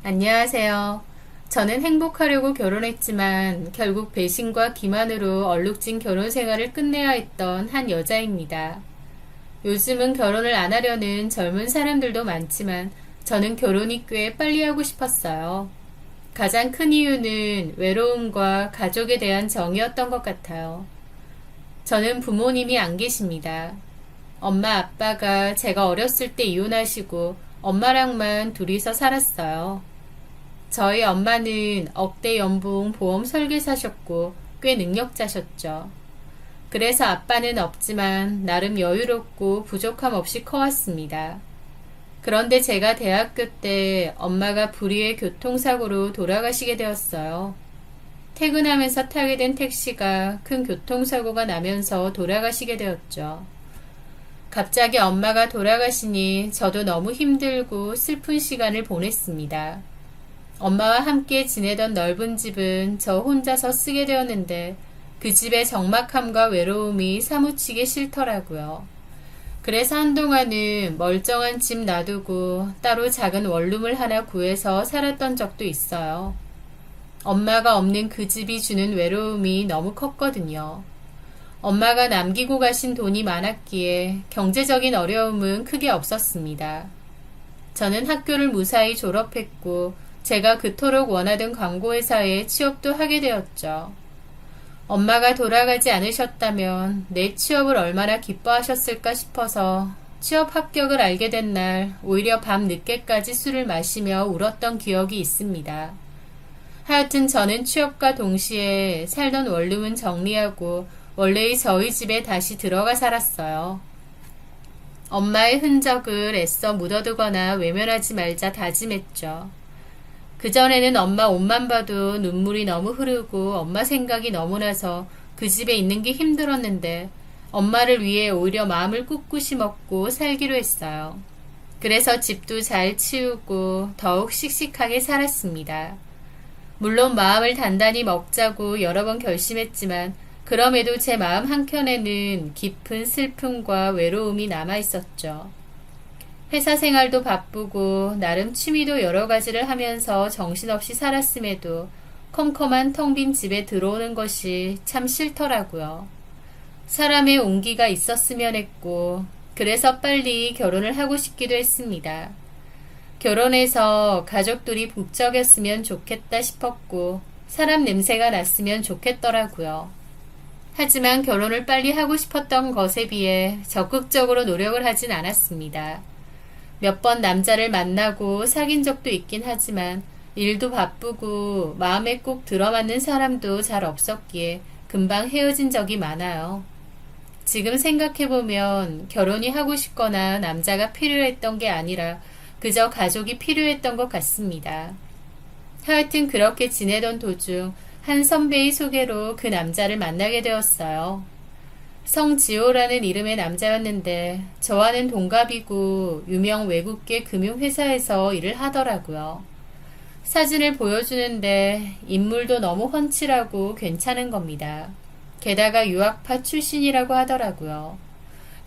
안녕하세요. 저는 행복하려고 결혼했지만 결국 배신과 기만으로 얼룩진 결혼 생활을 끝내야 했던 한 여자입니다. 요즘은 결혼을 안 하려는 젊은 사람들도 많지만 저는 결혼이 꽤 빨리 하고 싶었어요. 가장 큰 이유는 외로움과 가족에 대한 정이었던 것 같아요. 저는 부모님이 안 계십니다. 엄마 아빠가 제가 어렸을 때 이혼하시고 엄마랑만 둘이서 살았어요. 저희 엄마는 억대 연봉 보험 설계사셨고 꽤 능력자셨죠. 그래서 아빠는 없지만 나름 여유롭고 부족함 없이 커왔습니다. 그런데 제가 대학교 때 엄마가 불의의 교통사고로 돌아가시게 되었어요. 퇴근하면서 타게 된 택시가 큰 교통사고가 나면서 돌아가시게 되었죠. 갑자기 엄마가 돌아가시니 저도 너무 힘들고 슬픈 시간을 보냈습니다. 엄마와 함께 지내던 넓은 집은 저 혼자서 쓰게 되었는데 그 집의 적막함과 외로움이 사무치게 싫더라고요. 그래서 한동안은 멀쩡한 집 놔두고 따로 작은 원룸을 하나 구해서 살았던 적도 있어요. 엄마가 없는 그 집이 주는 외로움이 너무 컸거든요. 엄마가 남기고 가신 돈이 많았기에 경제적인 어려움은 크게 없었습니다. 저는 학교를 무사히 졸업했고 제가 그토록 원하던 광고회사에 취업도 하게 되었죠. 엄마가 돌아가지 않으셨다면 내 취업을 얼마나 기뻐하셨을까 싶어서 취업 합격을 알게 된 날 오히려 밤 늦게까지 술을 마시며 울었던 기억이 있습니다. 하여튼 저는 취업과 동시에 살던 원룸은 정리하고 원래의 저희 집에 다시 들어가 살았어요. 엄마의 흔적을 애써 묻어두거나 외면하지 말자 다짐했죠. 그전에는 엄마 옷만 봐도 눈물이 너무 흐르고 엄마 생각이 너무 나서 그 집에 있는 게 힘들었는데 엄마를 위해 오히려 마음을 꿋꿋이 먹고 살기로 했어요. 그래서 집도 잘 치우고 더욱 씩씩하게 살았습니다. 물론 마음을 단단히 먹자고 여러 번 결심했지만 그럼에도 제 마음 한켠에는 깊은 슬픔과 외로움이 남아있었죠. 회사 생활도 바쁘고 나름 취미도 여러 가지를 하면서 정신없이 살았음에도 컴컴한 텅 빈 집에 들어오는 것이 참 싫더라고요. 사람의 온기가 있었으면 했고 그래서 빨리 결혼을 하고 싶기도 했습니다. 결혼해서 가족들이 북적였으면 좋겠다 싶었고 사람 냄새가 났으면 좋겠더라고요. 하지만 결혼을 빨리 하고 싶었던 것에 비해 적극적으로 노력을 하진 않았습니다. 몇 번 남자를 만나고 사귄 적도 있긴 하지만 일도 바쁘고 마음에 꼭 들어맞는 사람도 잘 없었기에 금방 헤어진 적이 많아요. 지금 생각해보면 결혼이 하고 싶거나 남자가 필요했던 게 아니라 그저 가족이 필요했던 것 같습니다. 하여튼 그렇게 지내던 도중 한 선배의 소개로 그 남자를 만나게 되었어요. 성지호라는 이름의 남자였는데 저와는 동갑이고 유명 외국계 금융회사에서 일을 하더라고요. 사진을 보여주는데 인물도 너무 훤칠하고 괜찮은 겁니다. 게다가 유학파 출신이라고 하더라고요.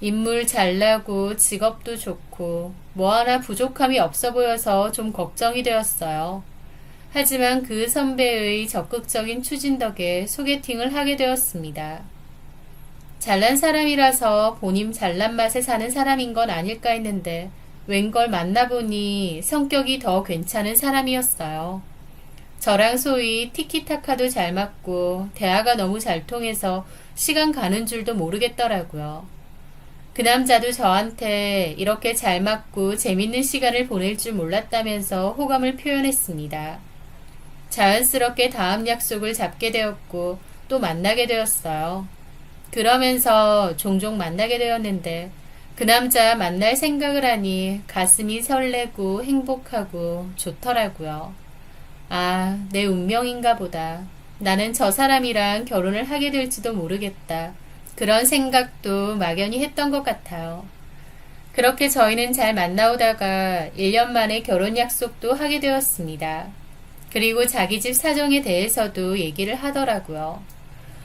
인물 잘나고 직업도 좋고 뭐 하나 부족함이 없어 보여서 좀 걱정이 되었어요. 하지만 그 선배의 적극적인 추진 덕에 소개팅을 하게 되었습니다. 잘난 사람이라서 본인 잘난 맛에 사는 사람인 건 아닐까 했는데 웬걸 만나보니 성격이 더 괜찮은 사람이었어요. 저랑 소위 티키타카도 잘 맞고 대화가 너무 잘 통해서 시간 가는 줄도 모르겠더라고요. 그 남자도 저한테 이렇게 잘 맞고 재밌는 시간을 보낼 줄 몰랐다면서 호감을 표현했습니다. 자연스럽게 다음 약속을 잡게 되었고 또 만나게 되었어요. 그러면서 종종 만나게 되었는데 그 남자 만날 생각을 하니 가슴이 설레고 행복하고 좋더라고요. 아, 내 운명인가 보다. 나는 저 사람이랑 결혼을 하게 될지도 모르겠다. 그런 생각도 막연히 했던 것 같아요. 그렇게 저희는 잘 만나오다가 1년 만에 결혼 약속도 하게 되었습니다. 그리고 자기 집 사정에 대해서도 얘기를 하더라고요.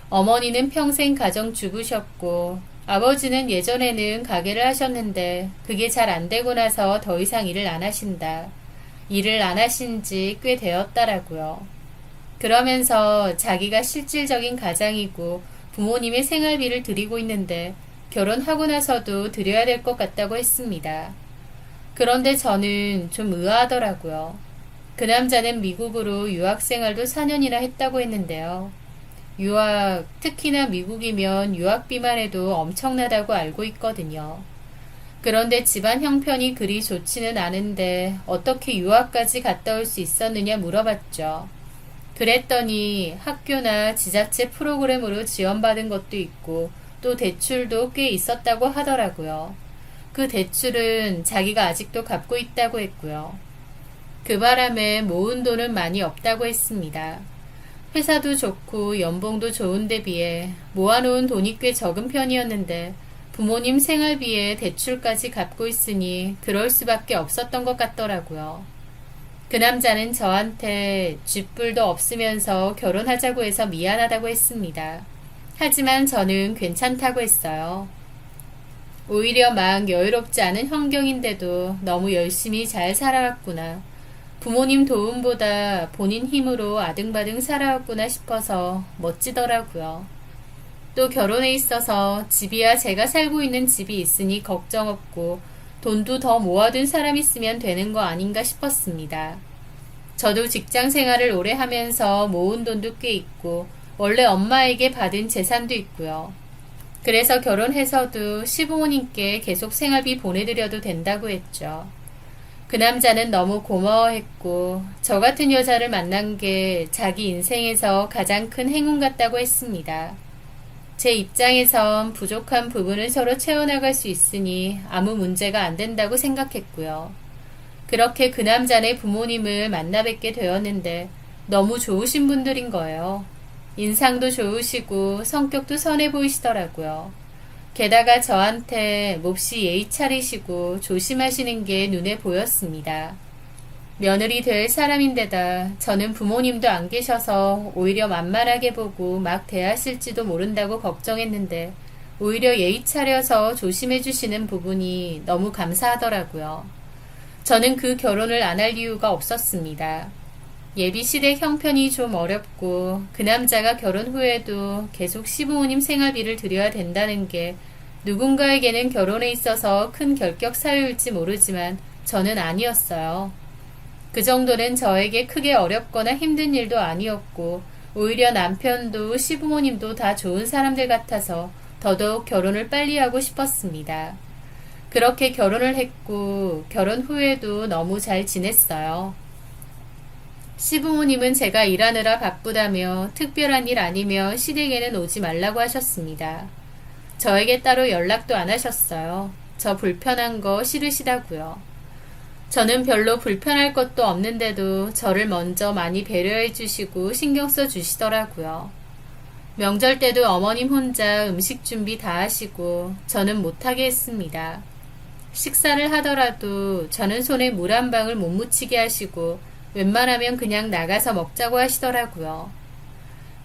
어머니는 평생 가정주부셨고 아버지는 예전에는 가게를 하셨는데 그게 잘 안 되고 나서 더 이상 일을 안 하신다. 일을 안 하신 지 꽤 되었다라고요. 그러면서 자기가 실질적인 가장이고 부모님의 생활비를 드리고 있는데 결혼하고 나서도 드려야 될 것 같다고 했습니다. 그런데 저는 좀 의아하더라고요. 그 남자는 미국으로 유학생활도 4년이나 했다고 했는데요. 유학, 특히나 미국이면 유학비만 해도 엄청나다고 알고 있거든요. 그런데 집안 형편이 그리 좋지는 않은데 어떻게 유학까지 갔다 올 수 있었느냐 물어봤죠. 그랬더니 학교나 지자체 프로그램으로 지원받은 것도 있고 또 대출도 꽤 있었다고 하더라고요. 그 대출은 자기가 아직도 갚고 있다고 했고요. 그 바람에 모은 돈은 많이 없다고 했습니다. 회사도 좋고 연봉도 좋은데 비해 모아놓은 돈이 꽤 적은 편이었는데 부모님 생활비에 대출까지 갚고 있으니 그럴 수밖에 없었던 것 같더라고요. 그 남자는 저한테 쥐뿔도 없으면서 결혼하자고 해서 미안하다고 했습니다. 하지만 저는 괜찮다고 했어요. 오히려 막 여유롭지 않은 환경인데도 너무 열심히 잘 살아왔구나. 부모님 도움보다 본인 힘으로 아등바등 살아왔구나 싶어서 멋지더라고요. 또 결혼에 있어서 집이야 제가 살고 있는 집이 있으니 걱정 없고 돈도 더 모아둔 사람 있으면 되는 거 아닌가 싶었습니다. 저도 직장 생활을 오래 하면서 모은 돈도 꽤 있고 원래 엄마에게 받은 재산도 있고요. 그래서 결혼해서도 시부모님께 계속 생활비 보내드려도 된다고 했죠. 그 남자는 너무 고마워했고 저 같은 여자를 만난 게 자기 인생에서 가장 큰 행운 같다고 했습니다. 제 입장에선 부족한 부분을 서로 채워나갈 수 있으니 아무 문제가 안 된다고 생각했고요. 그렇게 그 남자네 부모님을 만나 뵙게 되었는데 너무 좋으신 분들인 거예요. 인상도 좋으시고 성격도 선해 보이시더라고요. 게다가 저한테 몹시 예의 차리시고 조심하시는 게 눈에 보였습니다. 며느리 될 사람인데다 저는 부모님도 안 계셔서 오히려 만만하게 보고 막 대하실지도 모른다고 걱정했는데 오히려 예의 차려서 조심해 주시는 부분이 너무 감사하더라고요. 저는 그 결혼을 안 할 이유가 없었습니다. 예비시댁 형편이 좀 어렵고 그 남자가 결혼 후에도 계속 시부모님 생활비를 드려야 된다는 게 누군가에게는 결혼에 있어서 큰 결격 사유일지 모르지만 저는 아니었어요. 그 정도는 저에게 크게 어렵거나 힘든 일도 아니었고 오히려 남편도 시부모님도 다 좋은 사람들 같아서 더더욱 결혼을 빨리 하고 싶었습니다. 그렇게 결혼을 했고 결혼 후에도 너무 잘 지냈어요. 시부모님은 제가 일하느라 바쁘다며 특별한 일 아니면 시댁에는 오지 말라고 하셨습니다. 저에게 따로 연락도 안 하셨어요. 저 불편한 거 싫으시다고요. 저는 별로 불편할 것도 없는데도 저를 먼저 많이 배려해 주시고 신경 써 주시더라고요. 명절 때도 어머님 혼자 음식 준비 다 하시고 저는 못하게 했습니다. 식사를 하더라도 저는 손에 물 한 방울 못 묻히게 하시고 웬만하면 그냥 나가서 먹자고 하시더라고요.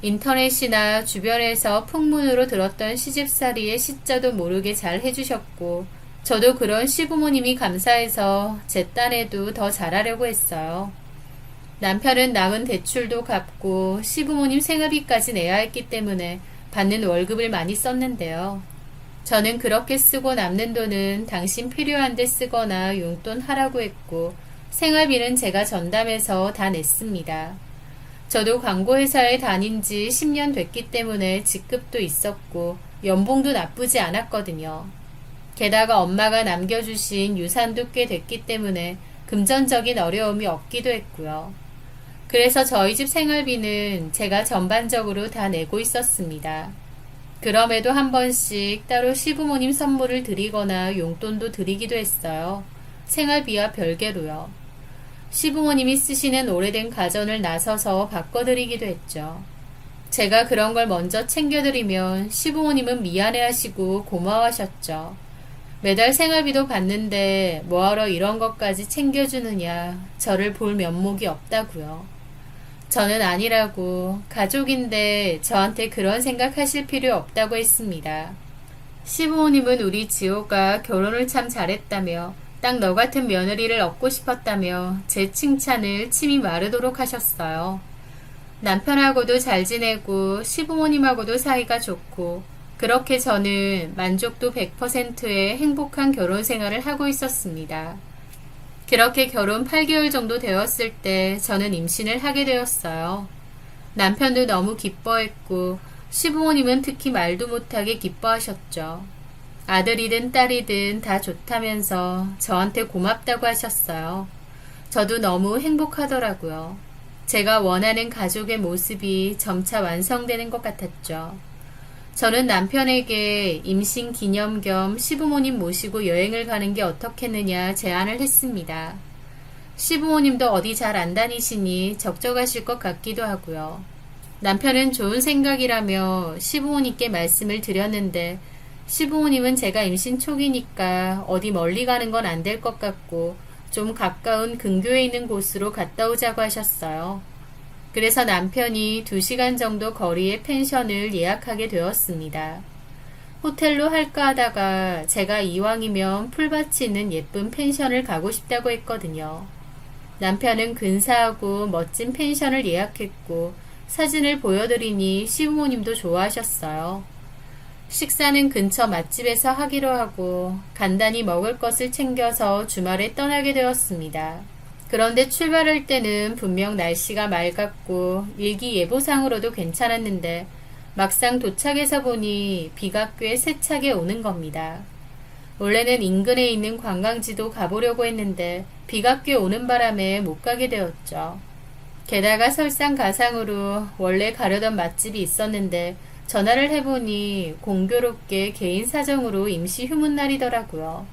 인터넷이나 주변에서 풍문으로 들었던 시집살이의 시자도 모르게 잘 해주셨고 저도 그런 시부모님이 감사해서 제 딴에도 더 잘하려고 했어요. 남편은 남은 대출도 갚고 시부모님 생활비까지 내야 했기 때문에 받는 월급을 많이 썼는데요. 저는 그렇게 쓰고 남는 돈은 당신 필요한 데 쓰거나 용돈 하라고 했고 생활비는 제가 전담해서 다 냈습니다. 저도 광고회사에 다닌 지 10년 됐기 때문에 직급도 있었고 연봉도 나쁘지 않았거든요. 게다가 엄마가 남겨주신 유산도 꽤 됐기 때문에 금전적인 어려움이 없기도 했고요. 그래서 저희 집 생활비는 제가 전반적으로 다 내고 있었습니다. 그럼에도 한 번씩 따로 시부모님 선물을 드리거나 용돈도 드리기도 했어요. 생활비와 별개로요. 시부모님이 쓰시는 오래된 가전을 나서서 바꿔드리기도 했죠. 제가 그런 걸 먼저 챙겨드리면 시부모님은 미안해하시고 고마워하셨죠. 매달 생활비도 받는데 뭐하러 이런 것까지 챙겨주느냐, 저를 볼 면목이 없다고요. 저는 아니라고, 가족인데 저한테 그런 생각하실 필요 없다고 했습니다. 시부모님은 우리 지호가 결혼을 참 잘했다며 딱 너 같은 며느리를 얻고 싶었다며 제 칭찬을 침이 마르도록 하셨어요. 남편하고도 잘 지내고 시부모님하고도 사이가 좋고 그렇게 저는 만족도 100%의 행복한 결혼 생활을 하고 있었습니다. 그렇게 결혼 8개월 정도 되었을 때 저는 임신을 하게 되었어요. 남편도 너무 기뻐했고 시부모님은 특히 말도 못하게 기뻐하셨죠. 아들이든 딸이든 다 좋다면서 저한테 고맙다고 하셨어요. 저도 너무 행복하더라고요. 제가 원하는 가족의 모습이 점차 완성되는 것 같았죠. 저는 남편에게 임신 기념 겸 시부모님 모시고 여행을 가는 게 어떻겠느냐 제안을 했습니다. 시부모님도 어디 잘 안 다니시니 적적하실 것 같기도 하고요. 남편은 좋은 생각이라며 시부모님께 말씀을 드렸는데 시부모님은 제가 임신 초기니까 어디 멀리 가는 건 안 될 것 같고 좀 가까운 근교에 있는 곳으로 갔다 오자고 하셨어요. 그래서 남편이 2시간 정도 거리의 펜션을 예약하게 되었습니다. 호텔로 할까 하다가 제가 이왕이면 풀밭이 있는 예쁜 펜션을 가고 싶다고 했거든요. 남편은 근사하고 멋진 펜션을 예약했고 사진을 보여드리니 시부모님도 좋아하셨어요. 식사는 근처 맛집에서 하기로 하고 간단히 먹을 것을 챙겨서 주말에 떠나게 되었습니다. 그런데 출발할 때는 분명 날씨가 맑았고 일기예보상으로도 괜찮았는데 막상 도착해서 보니 비가 꽤 세차게 오는 겁니다. 원래는 인근에 있는 관광지도 가보려고 했는데 비가 꽤 오는 바람에 못 가게 되었죠. 게다가 설상가상으로 원래 가려던 맛집이 있었는데 전화를 해보니 공교롭게 개인 사정으로 임시 휴문날이더라고요.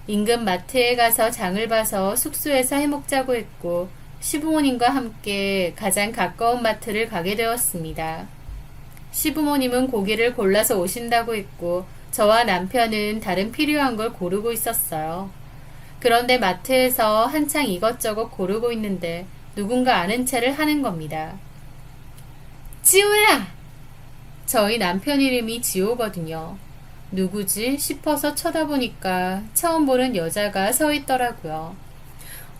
인근 마트에 가서 장을 봐서 숙소에서 해먹자고 했고 시부모님과 함께 가장 가까운 마트를 가게 되었습니다. 시부모님은 고기를 골라서 오신다고 했고 저와 남편은 다른 필요한 걸 고르고 있었어요. 그런데 마트에서 한창 이것저것 고르고 있는데 누군가 아는 체를 하는 겁니다. 지호야! 저희 남편 이름이 지호거든요. 누구지 싶어서 쳐다보니까 처음 보는 여자가 서 있더라고요.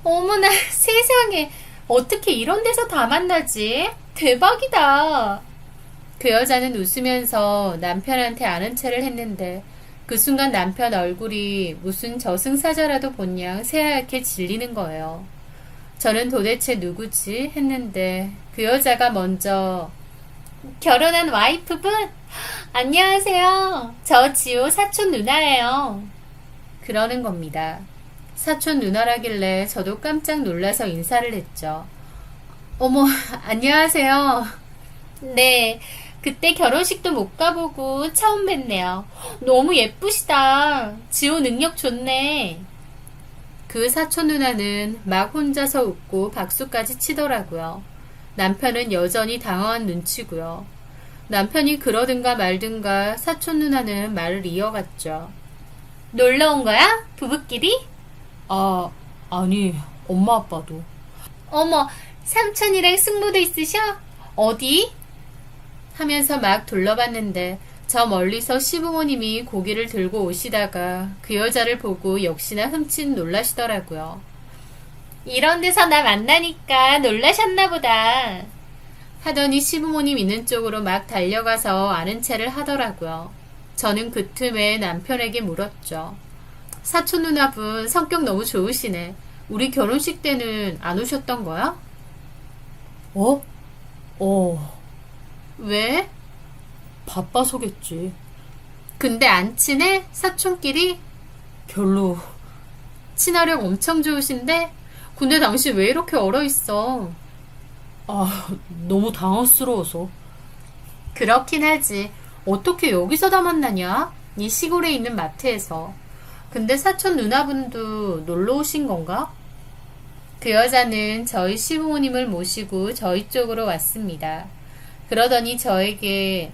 어머나 세상에 어떻게 이런 데서 다 만나지? 대박이다. 그 여자는 웃으면서 남편한테 아는 체를 했는데 그 순간 남편 얼굴이 무슨 저승사자라도 본 양 새하얗게 질리는 거예요. 저는 도대체 누구지 했는데 그 여자가 먼저 결혼한 와이프분? 안녕하세요. 저 지호 사촌 누나예요. 그러는 겁니다. 사촌 누나라길래 저도 깜짝 놀라서 인사를 했죠. 어머, 안녕하세요. 네, 그때 결혼식도 못 가보고 처음 뵀네요. 너무 예쁘시다. 지호 능력 좋네. 그 사촌 누나는 막 혼자서 웃고 박수까지 치더라고요. 남편은 여전히 당황한 눈치고요. 남편이 그러든가 말든가 사촌 누나는 말을 이어갔죠. 놀러 온 거야? 부부끼리? 아니, 엄마 아빠도. 어머, 삼촌이랑 숙모도 있으셔? 어디? 하면서 막 둘러봤는데 저 멀리서 시부모님이 고기를 들고 오시다가 그 여자를 보고 역시나 흠칫 놀라시더라고요. 이런 데서 나 만나니까 놀라셨나 보다. 하더니 시부모님 있는 쪽으로 막 달려가서 아는 체를 하더라고요. 저는 그 틈에 남편에게 물었죠. 사촌 누나분 성격 너무 좋으시네. 우리 결혼식 때는 안 오셨던 거야? 왜? 바빠서겠지. 근데 안 친해? 사촌끼리? 별로. 친화력 엄청 좋으신데? 근데 당신 왜 이렇게 얼어있어? 너무 당황스러워서. 그렇긴 하지. 어떻게 여기서 다 만나냐? 이 시골에 있는 마트에서. 근데 사촌 누나분도 놀러 오신 건가? 그 여자는 저희 시부모님을 모시고 저희 쪽으로 왔습니다. 그러더니 저에게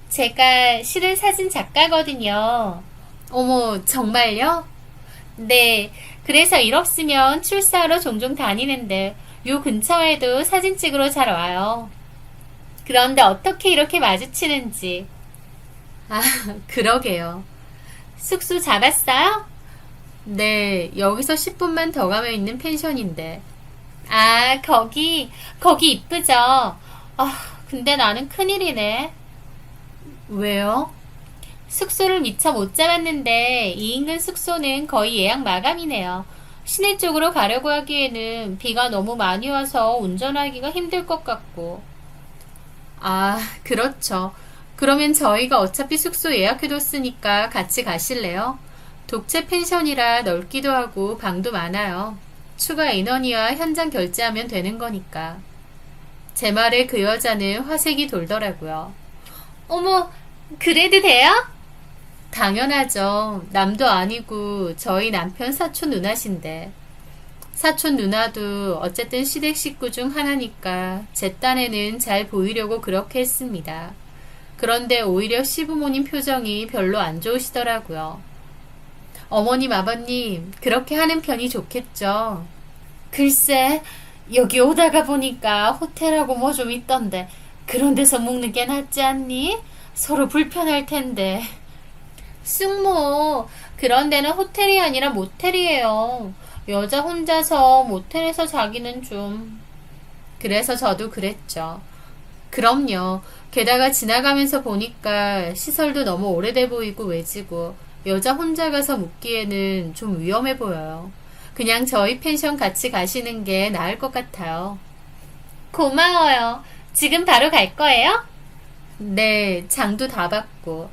제가 실은 사진 작가거든요. 어머, 정말요? 네, 그래서 일 없으면 출사하러 종종 다니는데 요 근처에도 사진 찍으러 잘 와요. 그런데 어떻게 이렇게 마주치는지. 그러게요. 숙소 잡았어요? 네, 여기서 10분만 더 가면 있는 펜션인데. 아, 거기 이쁘죠? 근데 나는 큰일이네. 왜요? 숙소를 미처 못 잡았는데 이 인근 숙소는 거의 예약 마감이네요. 시내 쪽으로 가려고 하기에는 비가 너무 많이 와서 운전하기가 힘들 것 같고. 아, 그렇죠. 그러면 저희가 어차피 숙소 예약해뒀으니까 같이 가실래요? 독채 펜션이라 넓기도 하고 방도 많아요. 추가 인원이야 현장 결제하면 되는 거니까. 제 말에 그 여자는 화색이 돌더라고요. 어머, 그래도 돼요? 당연하죠. 남도 아니고 저희 남편 사촌 누나신데. 사촌 누나도 어쨌든 시댁 식구 중 하나니까 제 딴에는 잘 보이려고 그렇게 했습니다. 그런데 오히려 시부모님 표정이 별로 안 좋으시더라고요. 어머님, 아버님, 그렇게 하는 편이 좋겠죠. 글쎄, 여기 오다가 보니까 호텔하고 뭐 좀 있던데, 그런 데서 묵는 게 낫지 않니? 서로 불편할 텐데. 쑥모, 그런 데는 호텔이 아니라 모텔이에요. 여자 혼자서 모텔에서 자기는 좀. 그래서 저도 그랬죠. 그럼요. 게다가 지나가면서 보니까 시설도 너무 오래돼 보이고 외지고 여자 혼자 가서 묵기에는 좀 위험해 보여요. 그냥 저희 펜션 같이 가시는 게 나을 것 같아요. 고마워요. 지금 바로 갈 거예요? 네, 장도 다 받고.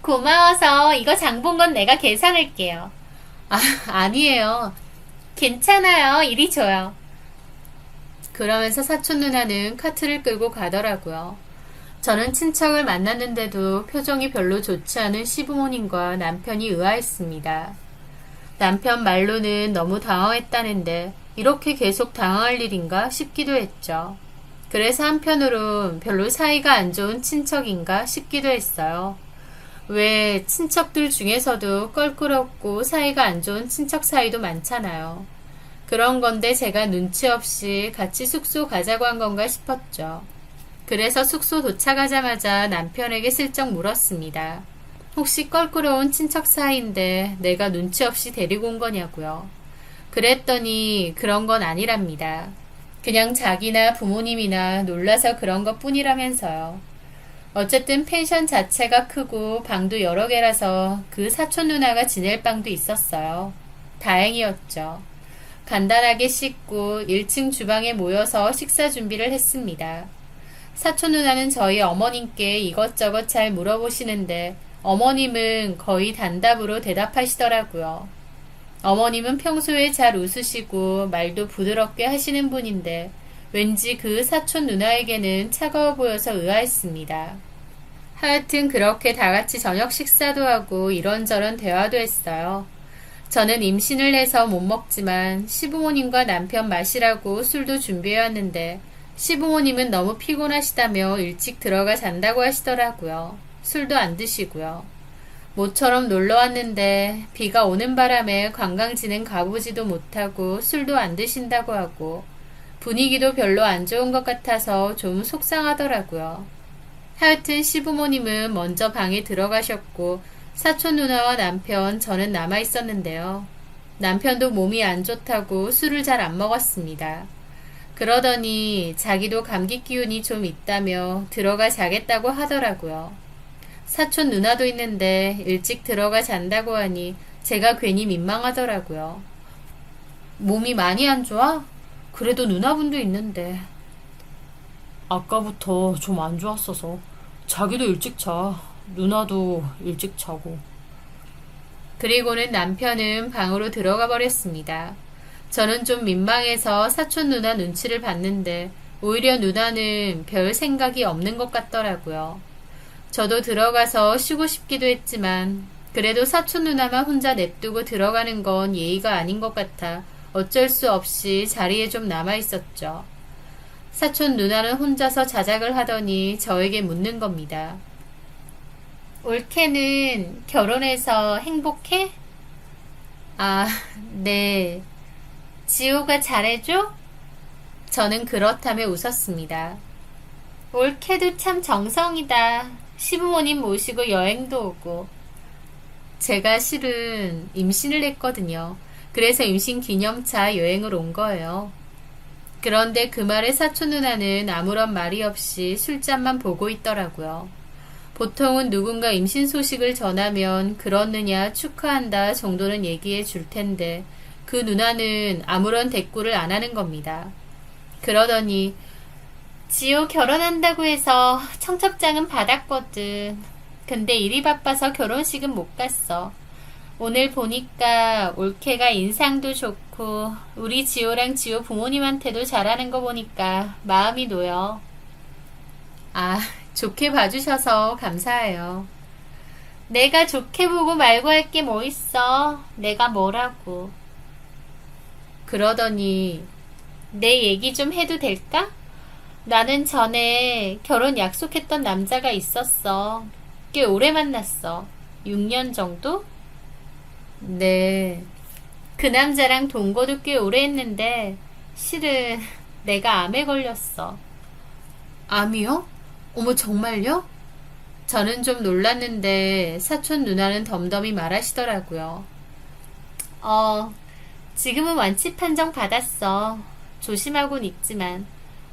고마워서 이거 장 본 건 내가 계산할게요. 아, 아니에요. 괜찮아요. 이리 줘요. 그러면서 사촌 누나는 카트를 끌고 가더라고요. 저는 친척을 만났는데도 표정이 별로 좋지 않은 시부모님과 남편이 의아했습니다. 남편 말로는 너무 당황했다는데 이렇게 계속 당황할 일인가 싶기도 했죠. 그래서 한편으론 별로 사이가 안 좋은 친척인가 싶기도 했어요. 왜 친척들 중에서도 껄끄럽고 사이가 안 좋은 친척 사이도 많잖아요. 그런 건데 제가 눈치 없이 같이 숙소 가자고 한 건가 싶었죠. 그래서 숙소 도착하자마자 남편에게 슬쩍 물었습니다. 혹시 껄끄러운 친척 사이인데 내가 눈치 없이 데리고 온 거냐고요. 그랬더니 그런 건 아니랍니다. 그냥 자기나 부모님이나 놀라서 그런 것 뿐이라면서요. 어쨌든 펜션 자체가 크고 방도 여러 개라서 그 사촌 누나가 지낼 방도 있었어요. 다행이었죠. 간단하게 씻고 1층 주방에 모여서 식사 준비를 했습니다. 사촌 누나는 저희 어머님께 이것저것 잘 물어보시는데 어머님은 거의 단답으로 대답하시더라고요. 어머님은 평소에 잘 웃으시고 말도 부드럽게 하시는 분인데 왠지 그 사촌 누나에게는 차가워 보여서 의아했습니다. 하여튼 그렇게 다 같이 저녁 식사도 하고 이런저런 대화도 했어요. 저는 임신을 해서 못 먹지만 시부모님과 남편 마시라고 술도 준비해왔는데 시부모님은 너무 피곤하시다며 일찍 들어가 잔다고 하시더라고요. 술도 안 드시고요. 모처럼 놀러 왔는데 비가 오는 바람에 관광지는 가보지도 못하고 술도 안 드신다고 하고 분위기도 별로 안 좋은 것 같아서 좀 속상하더라고요. 하여튼 시부모님은 먼저 방에 들어가셨고 사촌 누나와 남편, 저는 남아 있었는데요. 남편도 몸이 안 좋다고 술을 잘 안 먹었습니다. 그러더니 자기도 감기 기운이 좀 있다며 들어가 자겠다고 하더라고요. 사촌 누나도 있는데 일찍 들어가 잔다고 하니 제가 괜히 민망하더라고요. 몸이 많이 안 좋아? 그래도 누나분도 있는데. 아까부터 좀 안 좋았어서 자기도 일찍 자. 누나도 일찍 자고. 그리고는 남편은 방으로 들어가 버렸습니다. 저는 좀 민망해서 사촌 누나 눈치를 봤는데 오히려 누나는 별 생각이 없는 것 같더라고요. 저도 들어가서 쉬고 싶기도 했지만 그래도 사촌 누나만 혼자 냅두고 들어가는 건 예의가 아닌 것 같아 어쩔 수 없이 자리에 좀 남아 있었죠. 사촌 누나는 혼자서 자작을 하더니 저에게 묻는 겁니다. 올케는 결혼해서 행복해? 아, 네. 지호가 잘해줘? 저는 그렇다며 웃었습니다. 올케도 참 정성이다. 시부모님 모시고 여행도 오고. 제가 실은 임신을 했거든요. 그래서 임신 기념차 여행을 온 거예요. 그런데 그 말에 사촌 누나는 아무런 말이 없이 술잔만 보고 있더라고요. 보통은 누군가 임신 소식을 전하면 그렇느냐 축하한다 정도는 얘기해 줄 텐데 그 누나는 아무런 대꾸를 안 하는 겁니다. 그러더니 지호 결혼한다고 해서 청첩장은 받았거든. 근데 일이 바빠서 결혼식은 못 갔어. 오늘 보니까 올케가 인상도 좋고 우리 지호랑 지호 부모님한테도 잘하는 거 보니까 마음이 놓여. 아, 좋게 봐주셔서 감사해요. 내가 좋게 보고 말고 할 게 뭐 있어. 내가 뭐라고. 그러더니 내 얘기 좀 해도 될까? 나는 전에 결혼 약속했던 남자가 있었어. 꽤 오래 만났어. 6년 정도? 네. 그 남자랑 동거도 꽤 오래 했는데 실은 내가 암에 걸렸어. 암이요? 어머 정말요? 저는 좀 놀랐는데 사촌 누나는 덤덤히 말하시더라고요. 지금은 완치 판정 받았어. 조심하곤 있지만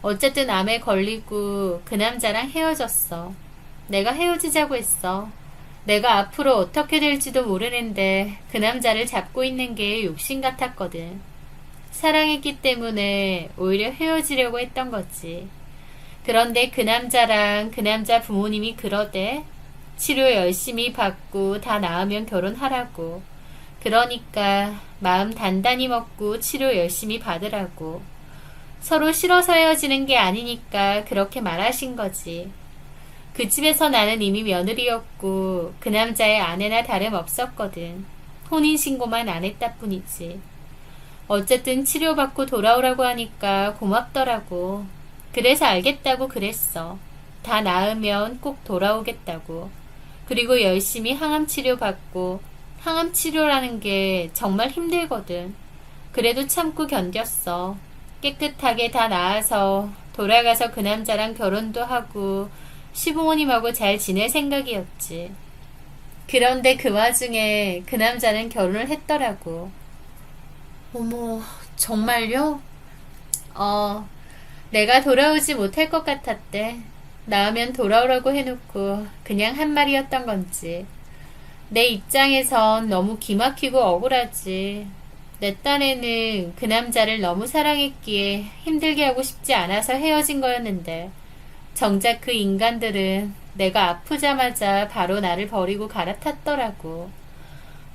어쨌든 암에 걸리고 그 남자랑 헤어졌어. 내가 헤어지자고 했어. 내가 앞으로 어떻게 될지도 모르는데 그 남자를 잡고 있는 게 욕심 같았거든. 사랑했기 때문에 오히려 헤어지려고 했던 거지. 그런데 그 남자랑 그 남자 부모님이 그러대. 치료 열심히 받고 다 나으면 결혼하라고. 그러니까 마음 단단히 먹고 치료 열심히 받으라고. 서로 싫어서 헤어지는 게 아니니까 그렇게 말하신 거지. 그 집에서 나는 이미 며느리였고 그 남자의 아내나 다름없었거든. 혼인신고만 안 했다 뿐이지. 어쨌든 치료받고 돌아오라고 하니까 고맙더라고. 그래서 알겠다고 그랬어. 다 나으면 꼭 돌아오겠다고. 그리고 열심히 항암 치료받고 항암 치료라는 게 정말 힘들거든. 그래도 참고 견뎠어. 깨끗하게 다 나아서 돌아가서 그 남자랑 결혼도 하고 시부모님하고 잘 지낼 생각이었지. 그런데 그 와중에 그 남자는 결혼을 했더라고. 어머, 정말요? 내가 돌아오지 못할 것 같았대. 나으면 돌아오라고 해놓고 그냥 한 말이었던 건지. 내 입장에선 너무 기막히고 억울하지. 내 딴에는 그 남자를 너무 사랑했기에 힘들게 하고 싶지 않아서 헤어진 거였는데 정작 그 인간들은 내가 아프자마자 바로 나를 버리고 갈아탔더라고.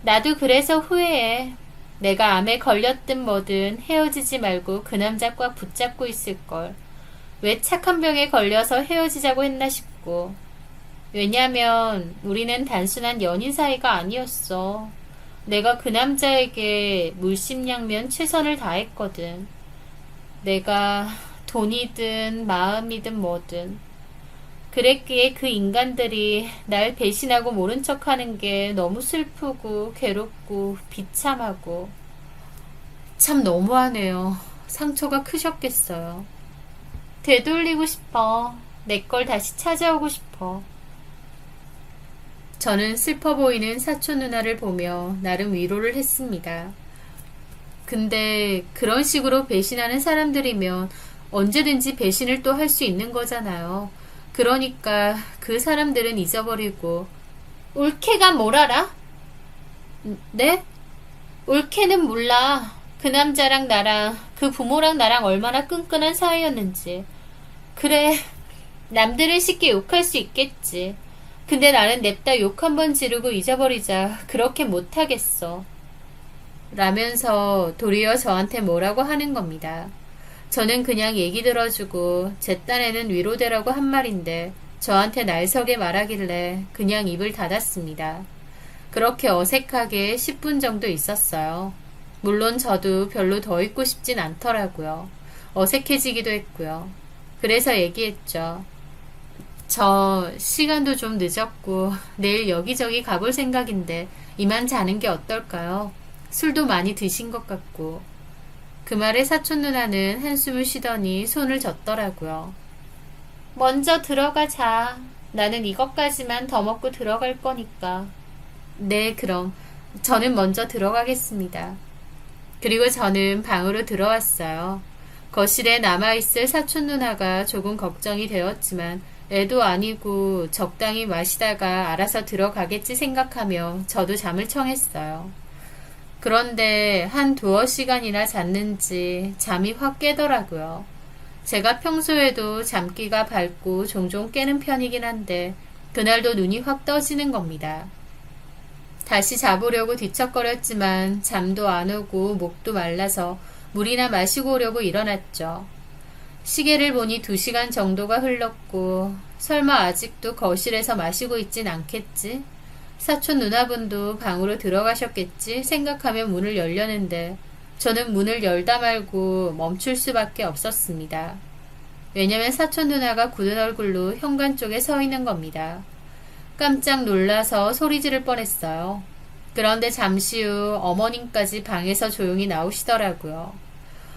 나도 그래서 후회해. 내가 암에 걸렸든 뭐든 헤어지지 말고 그 남자 꽉 붙잡고 있을걸. 왜 착한 병에 걸려서 헤어지자고 했나 싶고. 왜냐면 우리는 단순한 연인 사이가 아니었어. 내가 그 남자에게 물심양면 최선을 다했거든. 내가 돈이든 마음이든 뭐든. 그랬기에 그 인간들이 날 배신하고 모른 척하는 게 너무 슬프고 괴롭고 비참하고. 참 너무하네요. 상처가 크셨겠어요. 되돌리고 싶어. 내 걸 다시 찾아오고 싶어. 저는 슬퍼 보이는 사촌 누나를 보며 나름 위로를 했습니다. 근데 그런 식으로 배신하는 사람들이면 언제든지 배신을 또 할 수 있는 거잖아요. 그러니까 그 사람들은 잊어버리고. 올케가 뭘 알아? 네? 올케는 몰라. 그 남자랑 나랑 그 부모랑 나랑 얼마나 끈끈한 사이였는지. 그래, 남들은 쉽게 욕할 수 있겠지. 근데 나는 냅다 욕 한 번 지르고 잊어버리자 그렇게 못하겠어. 라면서 도리어 저한테 뭐라고 하는 겁니다. 저는 그냥 얘기 들어주고 제 딴에는 위로되라고 한 말인데 저한테 날석에 말하길래 그냥 입을 닫았습니다. 그렇게 어색하게 10분 정도 있었어요. 물론 저도 별로 더 있고 싶진 않더라고요. 어색해지기도 했고요. 그래서 얘기했죠. 저 시간도 좀 늦었고 내일 여기저기 가볼 생각인데 이만 자는 게 어떨까요? 술도 많이 드신 것 같고. 그 말에 사촌 누나는 한숨을 쉬더니 손을 젓더라고요. 먼저 들어가 자. 나는 이것까지만 더 먹고 들어갈 거니까. 네, 그럼 저는 먼저 들어가겠습니다. 그리고 저는 방으로 들어왔어요. 거실에 남아있을 사촌 누나가 조금 걱정이 되었지만 애도 아니고 적당히 마시다가 알아서 들어가겠지 생각하며 저도 잠을 청했어요. 그런데 한 두어 시간이나 잤는지 잠이 확 깨더라고요. 제가 평소에도 잠기가 밝고 종종 깨는 편이긴 한데 그날도 눈이 확 떠지는 겁니다. 다시 자보려고 뒤척거렸지만 잠도 안 오고 목도 말라서 물이나 마시고 오려고 일어났죠. 시계를 보니 2시간 정도가 흘렀고 설마 아직도 거실에서 마시고 있진 않겠지? 사촌 누나분도 방으로 들어가셨겠지 생각하며 문을 열려는데 저는 문을 열다 말고 멈출 수밖에 없었습니다. 왜냐면 사촌 누나가 굳은 얼굴로 현관 쪽에 서 있는 겁니다. 깜짝 놀라서 소리 지를 뻔했어요. 그런데 잠시 후 어머님까지 방에서 조용히 나오시더라고요.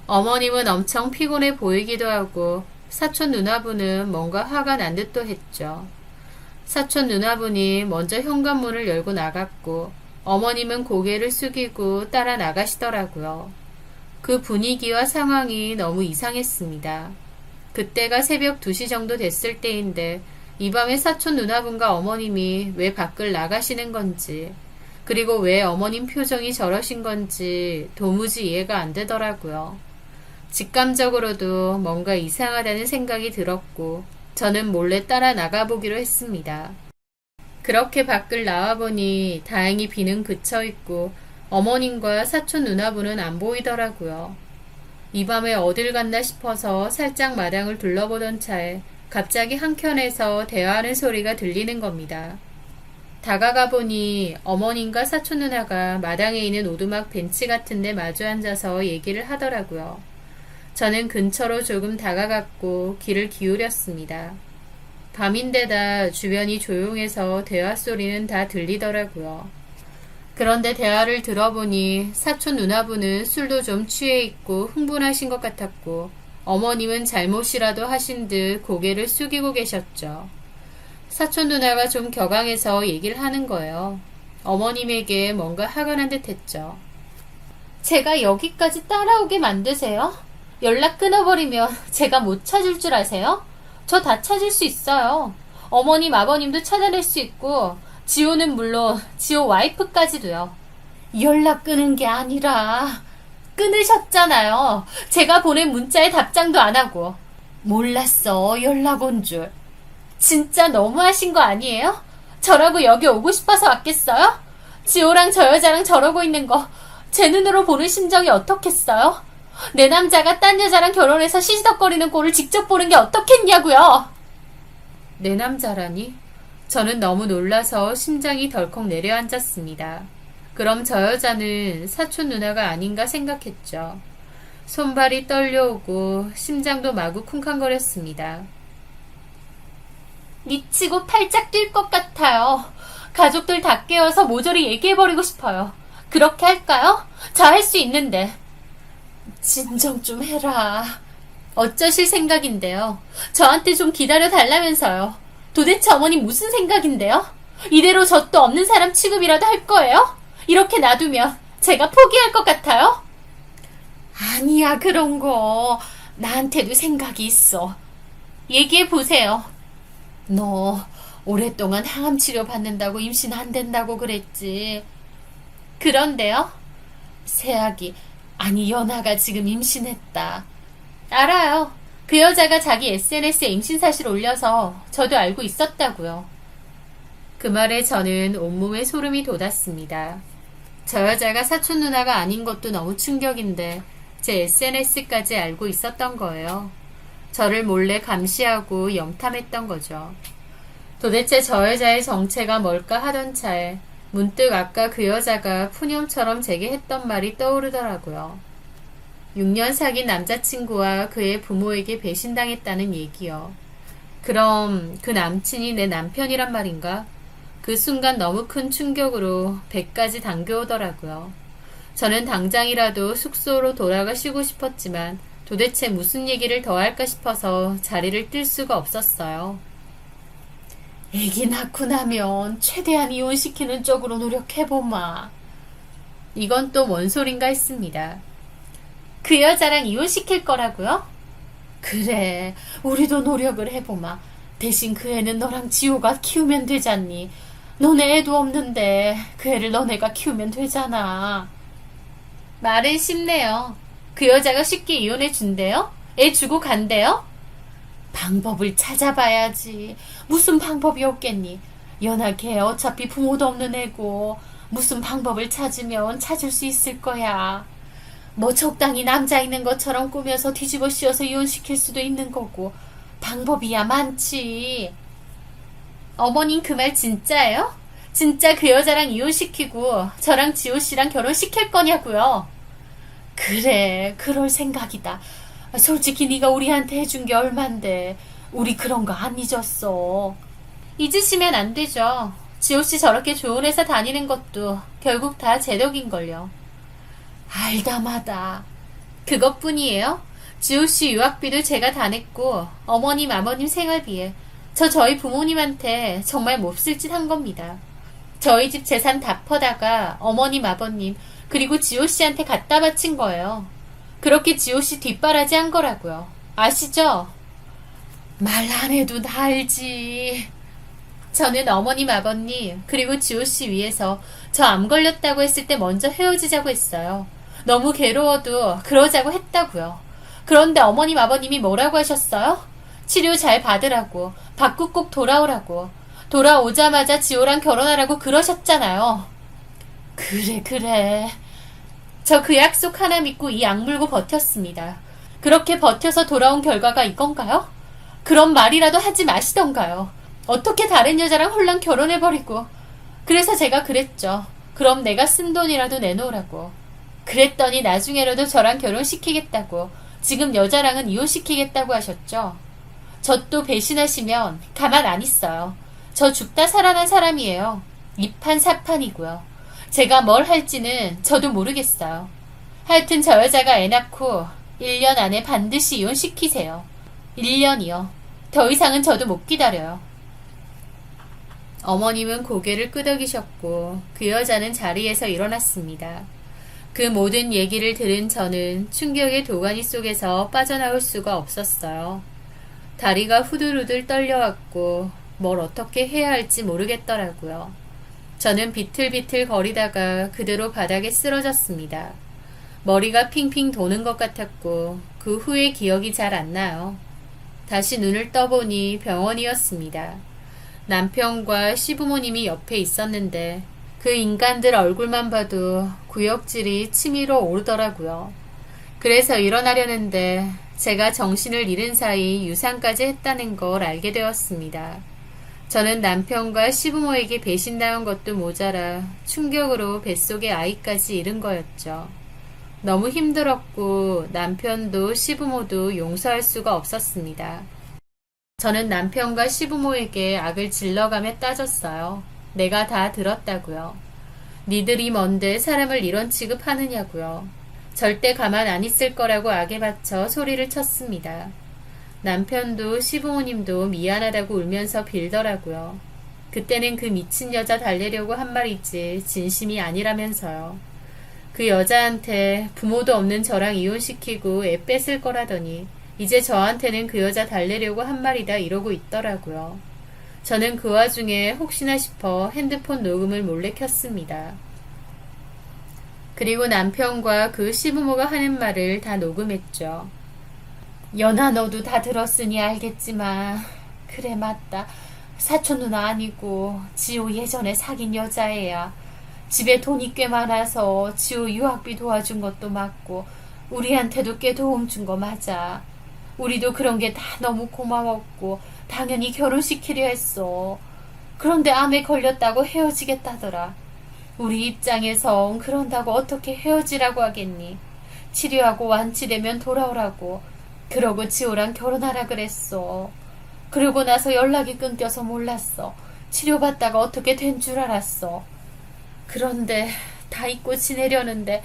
어머님은 엄청 피곤해 보이기도 하고 사촌 누나분은 뭔가 화가 난 듯도 했죠. 사촌 누나분이 먼저 현관문을 열고 나갔고 어머님은 고개를 숙이고 따라 나가시더라고요. 그 분위기와 상황이 너무 이상했습니다. 그때가 새벽 2시 정도 됐을 때인데 이 밤에 사촌 누나분과 어머님이 왜 밖을 나가시는 건지 그리고 왜 어머님 표정이 저러신 건지 도무지 이해가 안 되더라고요. 직감적으로도 뭔가 이상하다는 생각이 들었고 저는 몰래 따라 나가보기로 했습니다. 그렇게 밖을 나와보니 다행히 비는 그쳐있고 어머님과 사촌 누나분은 안 보이더라고요. 이 밤에 어딜 갔나 싶어서 살짝 마당을 둘러보던 차에 갑자기 한켠에서 대화하는 소리가 들리는 겁니다. 다가가 보니 어머님과 사촌 누나가 마당에 있는 오두막 벤치 같은 데 마주 앉아서 얘기를 하더라고요. 저는 근처로 조금 다가갔고 귀를 기울였습니다. 밤인데다 주변이 조용해서 대화 소리는 다 들리더라고요. 그런데 대화를 들어보니 사촌 누나분은 술도 좀 취해 있고 흥분하신 것 같았고 어머님은 잘못이라도 하신 듯 고개를 숙이고 계셨죠. 사촌 누나가 좀 격앙해서 얘기를 하는 거예요. 어머님에게 뭔가 화가 난 듯 했죠. 제가 여기까지 따라오게 만드세요? 연락 끊어버리면 제가 못 찾을 줄 아세요? 저 다 찾을 수 있어요. 어머님, 아버님도 찾아낼 수 있고 지호는 물론 지호 와이프까지도요. 연락 끊은 게 아니라 끊으셨잖아요. 제가 보낸 문자에 답장도 안 하고. 몰랐어. 연락 온 줄. 진짜 너무하신 거 아니에요? 저라고 여기 오고 싶어서 왔겠어요? 지호랑 저 여자랑 저러고 있는 거 제 눈으로 보는 심정이 어떻겠어요? 내 남자가 딴 여자랑 결혼해서 시시덕거리는 꼴을 직접 보는 게 어떻겠냐고요? 내 남자라니? 저는 너무 놀라서 심장이 덜컥 내려앉았습니다. 그럼 저 여자는 사촌 누나가 아닌가 생각했죠. 손발이 떨려오고 심장도 마구 쿵쾅거렸습니다. 미치고 팔짝 뛸 것 같아요. 가족들 다 깨워서 모조리 얘기해버리고 싶어요. 그렇게 할까요? 저 할 수 있는데. 진정 좀 해라. 어쩌실 생각인데요? 저한테 좀 기다려달라면서요. 도대체 어머님 무슨 생각인데요? 이대로 젖도 없는 사람 취급이라도 할 거예요? 이렇게 놔두면 제가 포기할 것 같아요? 아니야, 그런 거. 나한테도 생각이 있어. 얘기해보세요. 너 오랫동안 항암 치료 받는다고 임신 안 된다고 그랬지. 그런데요? 세아기, 아니 연아가 지금 임신했다. 알아요. 그 여자가 자기 SNS에 임신 사실 올려서 저도 알고 있었다고요. 그 말에 저는 온몸에 소름이 돋았습니다. 저 여자가 사촌 누나가 아닌 것도 너무 충격인데 제 SNS까지 알고 있었던 거예요. 저를 몰래 감시하고 염탐했던 거죠. 도대체 저 여자의 정체가 뭘까 하던 차에 문득 아까 그 여자가 푸념처럼 제게 했던 말이 떠오르더라고요. 6년 사귄 남자친구와 그의 부모에게 배신당했다는 얘기요. 그럼 그 남친이 내 남편이란 말인가? 그 순간 너무 큰 충격으로 배까지 당겨오더라고요. 저는 당장이라도 숙소로 돌아가 쉬고 싶었지만 도대체 무슨 얘기를 더 할까 싶어서 자리를 뜰 수가 없었어요. 애기 낳고 나면 최대한 이혼시키는 쪽으로 노력해보마. 이건 또 뭔 소린가 했습니다. 그 여자랑 이혼시킬 거라고요? 그래, 우리도 노력을 해보마. 대신 그 애는 너랑 지호가 키우면 되잖니. 너네 애도 없는데 그 애를 너네가 키우면 되잖아. 말은 쉽네요. 그 여자가 쉽게 이혼해 준대요? 애 주고 간대요? 방법을 찾아봐야지. 무슨 방법이 없겠니? 연하게 어차피 부모도 없는 애고 무슨 방법을 찾으면 찾을 수 있을 거야. 뭐 적당히 남자 있는 것처럼 꾸며서 뒤집어 씌워서 이혼시킬 수도 있는 거고 방법이야 많지. 어머님 그 말 진짜예요? 진짜 그 여자랑 이혼시키고 저랑 지호 씨랑 결혼시킬 거냐고요? 그래, 그럴 생각이다. 솔직히 네가 우리한테 해준 게 얼만데 우리 그런 거 안 잊었어. 잊으시면 안 되죠. 지호 씨 저렇게 좋은 회사 다니는 것도 결국 다 제 덕인걸요. 알다마다. 그것뿐이에요? 지호 씨 유학비도 제가 다 냈고 어머님 아버님 생활비에 저희 부모님한테 정말 몹쓸 짓 한 겁니다. 저희 집 재산 다 퍼다가 어머님 아버님 그리고 지호 씨한테 갖다 바친 거예요. 그렇게 지호 씨 뒷바라지 한 거라고요. 아시죠? 말 안 해도 다 알지. 저는 어머님 아버님 그리고 지호 씨 위해서 저 암 걸렸다고 했을 때 먼저 헤어지자고 했어요. 너무 괴로워도 그러자고 했다고요. 그런데 어머님 아버님이 뭐라고 하셨어요? 치료 잘 받으라고, 받고 꼭 돌아오라고, 돌아오자마자 지호랑 결혼하라고 그러셨잖아요. 그래, 그래. 저 그 약속 하나 믿고 이 악물고 버텼습니다. 그렇게 버텨서 돌아온 결과가 이건가요? 그런 말이라도 하지 마시던가요. 어떻게 다른 여자랑 홀랑 결혼해버리고. 그래서 제가 그랬죠. 그럼 내가 쓴 돈이라도 내놓으라고. 그랬더니 나중에라도 저랑 결혼시키겠다고, 지금 여자랑은 이혼시키겠다고 하셨죠. 저 또 배신하시면 가만 안 있어요. 저 죽다 살아난 사람이에요. 이판사판이고요. 제가 뭘 할지는 저도 모르겠어요. 하여튼 저 여자가 애 낳고 1년 안에 반드시 이혼시키세요. 1년이요. 더 이상은 저도 못 기다려요. 어머님은 고개를 끄덕이셨고 그 여자는 자리에서 일어났습니다. 그 모든 얘기를 들은 저는 충격의 도가니 속에서 빠져나올 수가 없었어요. 다리가 후들후들 떨려왔고 뭘 어떻게 해야 할지 모르겠더라고요. 저는 비틀비틀 거리다가 그대로 바닥에 쓰러졌습니다. 머리가 핑핑 도는 것 같았고 그 후의 기억이 잘 안 나요. 다시 눈을 떠보니 병원이었습니다. 남편과 시부모님이 옆에 있었는데 그 인간들 얼굴만 봐도 구역질이 치밀어 오르더라고요. 그래서 일어나려는데 제가 정신을 잃은 사이 유산까지 했다는 걸 알게 되었습니다. 저는 남편과 시부모에게 배신당한 것도 모자라 충격으로 뱃속의 아이까지 잃은 거였죠. 너무 힘들었고 남편도 시부모도 용서할 수가 없었습니다. 저는 남편과 시부모에게 악을 질러가며 따졌어요. 내가 다 들었다고요. 니들이 뭔데 사람을 이런 취급하느냐고요. 절대 가만 안 있을 거라고 악에 받쳐 소리를 쳤습니다. 남편도 시부모님도 미안하다고 울면서 빌더라고요. 그때는 그 미친 여자 달래려고 한 말이지 진심이 아니라면서요. 그 여자한테 부모도 없는 저랑 이혼시키고 애 뺏을 거라더니 이제 저한테는 그 여자 달래려고 한 말이다 이러고 있더라고요. 저는 그 와중에 혹시나 싶어 핸드폰 녹음을 몰래 켰습니다. 그리고 남편과 그 시부모가 하는 말을 다 녹음했죠. 연아 너도 다 들었으니 알겠지만 그래 맞다. 사촌 누나 아니고 지호 예전에 사귄 여자애야. 집에 돈이 꽤 많아서 지호 유학비 도와준 것도 맞고 우리한테도 꽤 도움 준 거 맞아. 우리도 그런 게 다 너무 고마웠고 당연히 결혼시키려 했어. 그런데 암에 걸렸다고 헤어지겠다더라. 우리 입장에선 그런다고 어떻게 헤어지라고 하겠니. 치료하고 완치되면 돌아오라고. 그러고 지호랑 결혼하라 그랬어. 그러고 나서 연락이 끊겨서 몰랐어. 치료받다가 어떻게 된 줄 알았어. 그런데 다 잊고 지내려는데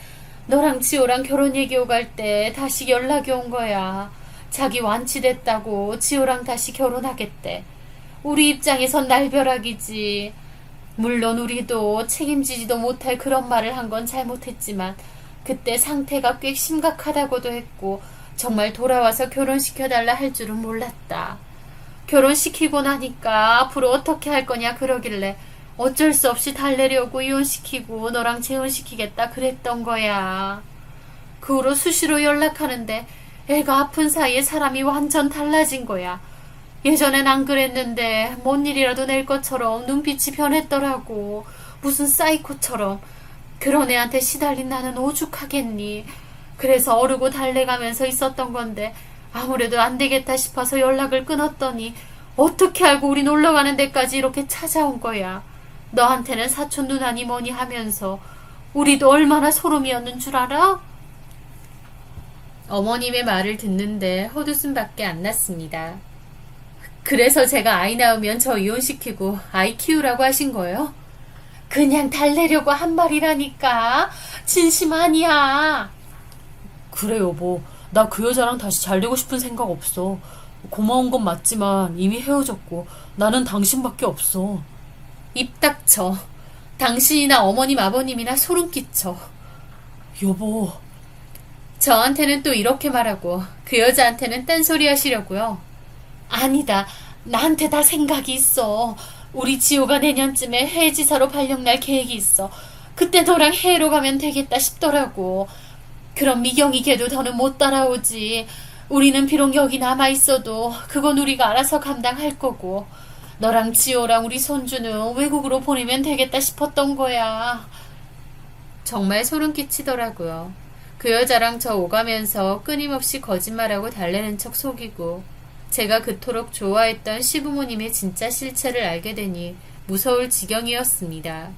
너랑 지호랑 결혼 얘기 오갈 때 다시 연락이 온 거야. 자기 완치됐다고 지호랑 다시 결혼하겠대. 우리 입장에선 날벼락이지. 물론 우리도 책임지지도 못할 그런 말을 한 건 잘못했지만 그때 상태가 꽤 심각하다고도 했고 정말 돌아와서 결혼시켜달라 할 줄은 몰랐다. 결혼시키고 나니까 앞으로 어떻게 할 거냐 그러길래 어쩔 수 없이 달래려고 이혼시키고 너랑 재혼시키겠다 그랬던 거야. 그 후로 수시로 연락하는데 애가 아픈 사이에 사람이 완전 달라진 거야. 예전엔 안 그랬는데 뭔 일이라도 낼 것처럼 눈빛이 변했더라고. 무슨 사이코처럼. 그런 애한테 시달린 나는 오죽하겠니. 그래서 어르고 달래가면서 있었던 건데 아무래도 안 되겠다 싶어서 연락을 끊었더니 어떻게 알고 우리 놀러가는 데까지 이렇게 찾아온 거야. 너한테는 사촌 누나니 뭐니 하면서 우리도 얼마나 소름이었는 줄 알아? 어머님의 말을 듣는데 헛웃음밖에 안 났습니다. 그래서 제가 아이 낳으면 저 이혼시키고 아이 키우라고 하신 거예요? 그냥 달래려고 한 말이라니까. 진심 아니야. 그래 여보, 나 그 여자랑 다시 잘 되고 싶은 생각 없어. 고마운 건 맞지만 이미 헤어졌고 나는 당신밖에 없어. 입 닥쳐. 당신이나 어머님 아버님이나 소름 끼쳐. 여보, 저한테는 또 이렇게 말하고 그 여자한테는 딴소리 하시려고요. 아니다. 나한테 다 생각이 있어. 우리 지호가 내년쯤에 해외지사로 발령 날 계획이 있어. 그때 너랑 해외로 가면 되겠다 싶더라고. 그럼 미경이 걔도 더는 못 따라오지. 우리는 비록 여기 남아있어도 그건 우리가 알아서 감당할 거고 너랑 지호랑 우리 손주는 외국으로 보내면 되겠다 싶었던 거야. 정말 소름 끼치더라고요. 그 여자랑 저 오가면서 끊임없이 거짓말하고 달래는 척 속이고 제가 그토록 좋아했던 시부모님의 진짜 실체를 알게 되니 무서울 지경이었습니다.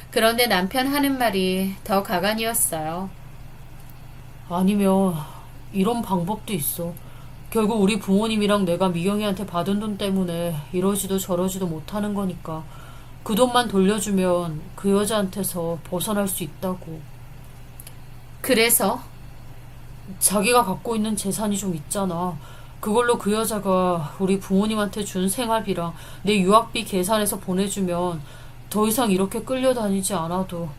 그런데 남편 하는 말이 더 가관이었어요. 아니면 이런 방법도 있어. 결국 우리 부모님이랑 내가 미경이한테 받은 돈 때문에 이러지도 저러지도 못하는 거니까 그 돈만 돌려주면 그 여자한테서 벗어날 수 있다고. 그래서 자기가 갖고 있는 재산이 좀 있잖아. 그걸로 그 여자가 우리 부모님한테 준 생활비랑 내 유학비 계산해서 보내주면 더 이상 이렇게 끌려다니지 않아도.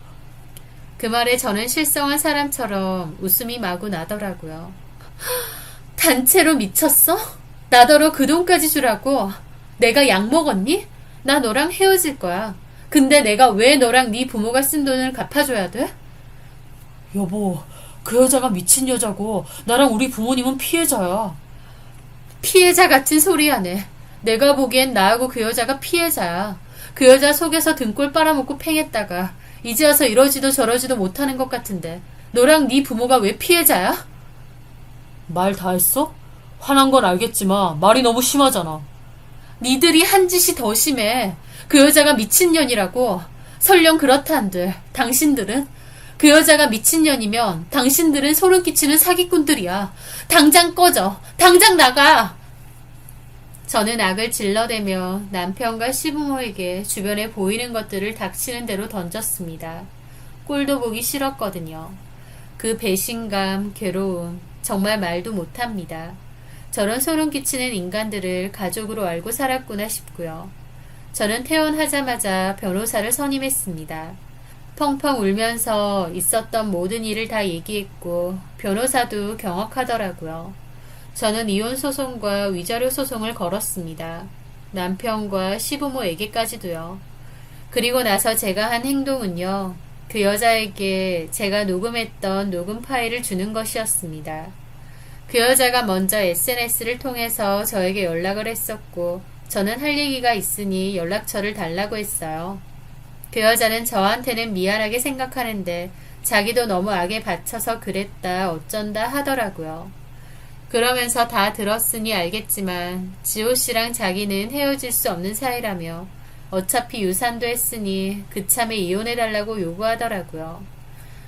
그 말에 저는 실성한 사람처럼 웃음이 마구 나더라고요. 단체로 미쳤어? 나더러 그 돈까지 주라고? 내가 약 먹었니? 나 너랑 헤어질 거야. 근데 내가 왜 너랑 네 부모가 쓴 돈을 갚아줘야 돼? 여보, 그 여자가 미친 여자고 나랑 우리 부모님은 피해자야. 피해자 같은 소리 하네. 내가 보기엔 나하고 그 여자가 피해자야. 그 여자 속에서 등골 빨아먹고 팽했다가 이제 와서 이러지도 저러지도 못하는 것 같은데 너랑 네 부모가 왜 피해자야? 말 다 했어? 화난 건 알겠지만 말이 너무 심하잖아. 니들이 한 짓이 더 심해. 그 여자가 미친년이라고. 설령 그렇다 한들 당신들은? 그 여자가 미친년이면 당신들은 소름 끼치는 사기꾼들이야. 당장 꺼져. 당장 나가. 저는 악을 질러대며 남편과 시부모에게 주변에 보이는 것들을 닥치는 대로 던졌습니다. 꼴도 보기 싫었거든요. 그 배신감, 괴로움, 정말 말도 못합니다. 저런 소름 끼치는 인간들을 가족으로 알고 살았구나 싶고요. 저는 퇴원하자마자 변호사를 선임했습니다. 펑펑 울면서 있었던 모든 일을 다 얘기했고 변호사도 경악하더라고요. 저는 이혼 소송과 위자료 소송을 걸었습니다. 남편과 시부모에게까지도요. 그리고 나서 제가 한 행동은요. 그 여자에게 제가 녹음했던 녹음 파일을 주는 것이었습니다. 그 여자가 먼저 SNS를 통해서 저에게 연락을 했었고 저는 할 얘기가 있으니 연락처를 달라고 했어요. 그 여자는 저한테는 미안하게 생각하는데 자기도 너무 악에 받쳐서 그랬다 어쩐다 하더라고요. 그러면서 다 들었으니 알겠지만 지호 씨랑 자기는 헤어질 수 없는 사이라며 어차피 유산도 했으니 그참에 이혼해달라고 요구하더라고요.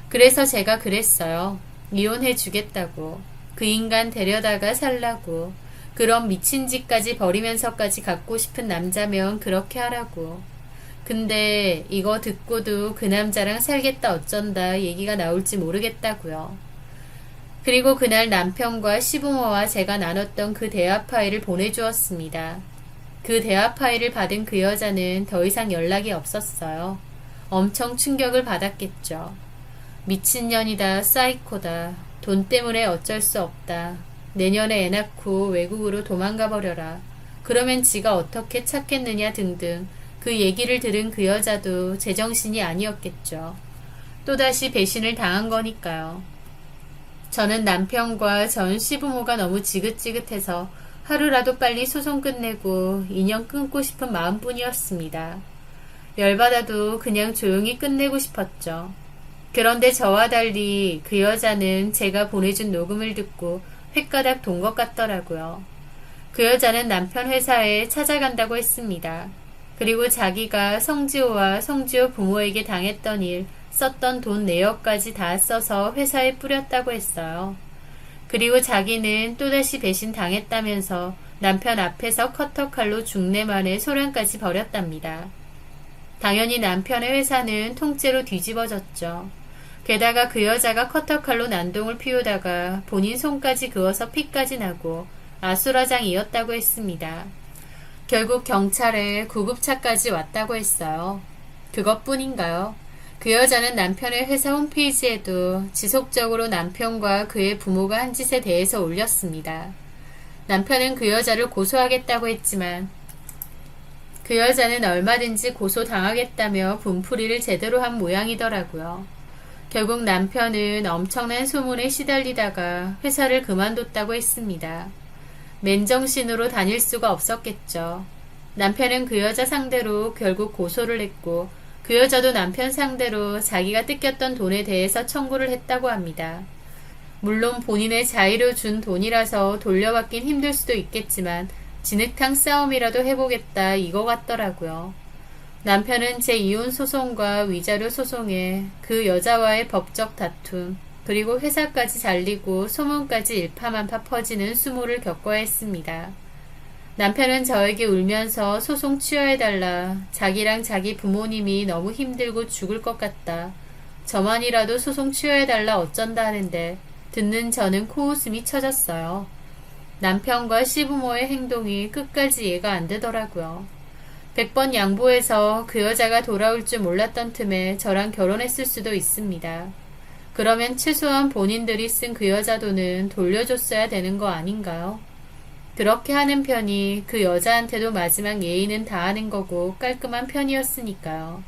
그래서 제가 그랬어요. 이혼해 주겠다고. 그 인간 데려다가 살라고. 그런 미친 짓까지 버리면서까지 갖고 싶은 남자면 그렇게 하라고. 근데 이거 듣고도 그 남자랑 살겠다 어쩐다 얘기가 나올지 모르겠다고요. 그리고 그날 남편과 시부모와 제가 나눴던 그 대화 파일을 보내주었습니다. 그 대화 파일을 받은 그 여자는 더 이상 연락이 없었어요. 엄청 충격을 받았겠죠. 미친년이다, 사이코다. 돈 때문에 어쩔 수 없다. 내년에 애 낳고 외국으로 도망가 버려라. 그러면 지가 어떻게 찾겠느냐 등등 그 얘기를 들은 그 여자도 제정신이 아니었겠죠. 또다시 배신을 당한 거니까요. 저는 남편과 전 시부모가 너무 지긋지긋해서 하루라도 빨리 소송 끝내고 인연 끊고 싶은 마음뿐이었습니다. 열받아도 그냥 조용히 끝내고 싶었죠. 그런데 저와 달리 그 여자는 제가 보내준 녹음을 듣고 횟가닥 돈 것 같더라고요. 그 여자는 남편 회사에 찾아간다고 했습니다. 그리고 자기가 성지호와 성지호 부모에게 당했던 일, 썼던 돈 내역까지 다 써서 회사에 뿌렸다고 했어요. 그리고 자기는 또다시 배신 당했다면서 남편 앞에서 커터칼로 중내만에 소란까지 벌였답니다. 당연히 남편의 회사는 통째로 뒤집어졌죠. 게다가 그 여자가 커터칼로 난동을 피우다가 본인 손까지 그어서 피까지 나고 아수라장이었다고 했습니다. 결국 경찰에 구급차까지 왔다고 했어요. 그것뿐인가요? 그 여자는 남편의 회사 홈페이지에도 지속적으로 남편과 그의 부모가 한 짓에 대해서 올렸습니다. 남편은 그 여자를 고소하겠다고 했지만 그 여자는 얼마든지 고소당하겠다며 분풀이를 제대로 한 모양이더라고요. 결국 남편은 엄청난 소문에 시달리다가 회사를 그만뒀다고 했습니다. 맨정신으로 다닐 수가 없었겠죠. 남편은 그 여자 상대로 결국 고소를 했고 그 여자도 남편 상대로 자기가 뜯겼던 돈에 대해서 청구를 했다고 합니다. 물론 본인의 자의로 준 돈이라서 돌려받긴 힘들 수도 있겠지만 진흙탕 싸움이라도 해보겠다 이거 같더라고요. 남편은 제2혼 소송과 위자료 소송에 그 여자와의 법적 다툼 그리고 회사까지 잘리고 소문까지 일파만파 퍼지는 수모를 겪어야 했습니다. 남편은 저에게 울면서 소송 취하해달라. 자기랑 자기 부모님이 너무 힘들고 죽을 것 같다. 저만이라도 소송 취하해달라 어쩐다 하는데 듣는 저는 코웃음이 쳐졌어요. 남편과 시부모의 행동이 끝까지 이해가 안 되더라고요. 100번 양보해서 그 여자가 돌아올 줄 몰랐던 틈에 저랑 결혼했을 수도 있습니다. 그러면 최소한 본인들이 쓴 그 여자 돈은 돌려줬어야 되는 거 아닌가요? 그렇게 하는 편이 그 여자한테도 마지막 예의는 다하는 거고 깔끔한 편이었으니까요.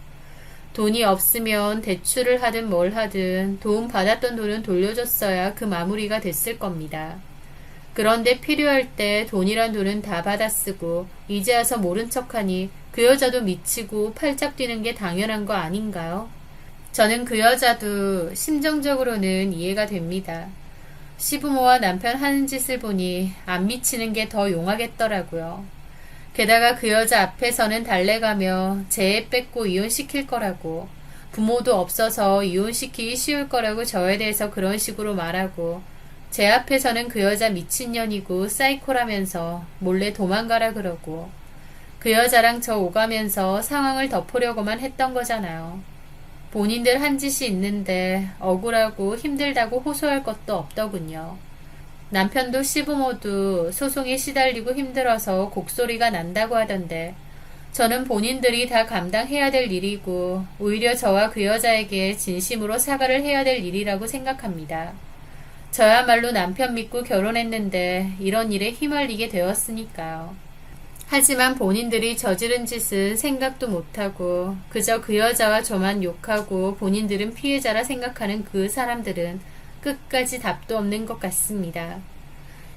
돈이 없으면 대출을 하든 뭘 하든 도움 받았던 돈은 돌려줬어야 그 마무리가 됐을 겁니다. 그런데 필요할 때 돈이란 돈은 다 받아 쓰고 이제 와서 모른 척하니 그 여자도 미치고 팔짝 뛰는 게 당연한 거 아닌가요? 저는 그 여자도 심정적으로는 이해가 됩니다. 시부모와 남편 하는 짓을 보니 안 미치는 게 더 용하겠더라고요. 게다가 그 여자 앞에서는 달래가며 제 애 뺏고 이혼시킬 거라고 부모도 없어서 이혼시키기 쉬울 거라고 저에 대해서 그런 식으로 말하고 제 앞에서는 그 여자 미친년이고 사이코라면서 몰래 도망가라 그러고 그 여자랑 저 오가면서 상황을 덮으려고만 했던 거잖아요. 본인들 한 짓이 있는데 억울하고 힘들다고 호소할 것도 없더군요. 남편도 시부모도 소송에 시달리고 힘들어서 곡소리가 난다고 하던데 저는 본인들이 다 감당해야 될 일이고 오히려 저와 그 여자에게 진심으로 사과를 해야 될 일이라고 생각합니다. 저야말로 남편 믿고 결혼했는데 이런 일에 휘말리게 되었으니까요. 하지만 본인들이 저지른 짓은 생각도 못하고 그저 그 여자와 저만 욕하고 본인들은 피해자라 생각하는 그 사람들은 끝까지 답도 없는 것 같습니다.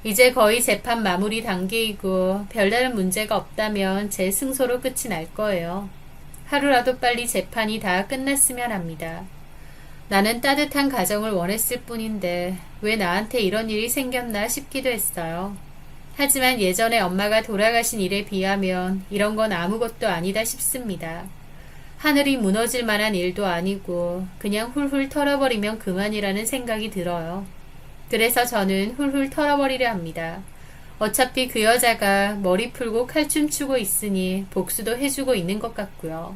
이제 거의 재판 마무리 단계이고 별다른 문제가 없다면 제 승소로 끝이 날 거예요. 하루라도 빨리 재판이 다 끝났으면 합니다. 나는 따뜻한 가정을 원했을 뿐인데 왜 나한테 이런 일이 생겼나 싶기도 했어요. 하지만 예전에 엄마가 돌아가신 일에 비하면 이런 건 아무것도 아니다 싶습니다. 하늘이 무너질 만한 일도 아니고 그냥 훌훌 털어버리면 그만이라는 생각이 들어요. 그래서 저는 훌훌 털어버리려 합니다. 어차피 그 여자가 머리 풀고 칼춤 추고 있으니 복수도 해주고 있는 것 같고요.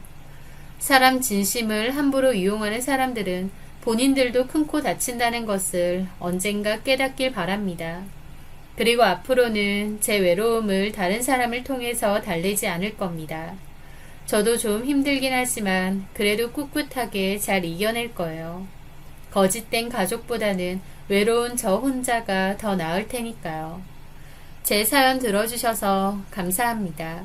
사람 진심을 함부로 이용하는 사람들은 본인들도 큰 코 다친다는 것을 언젠가 깨닫길 바랍니다. 그리고 앞으로는 제 외로움을 다른 사람을 통해서 달래지 않을 겁니다. 저도 좀 힘들긴 하지만 그래도 꿋꿋하게 잘 이겨낼 거예요. 거짓된 가족보다는 외로운 저 혼자가 더 나을 테니까요. 제 사연 들어주셔서 감사합니다.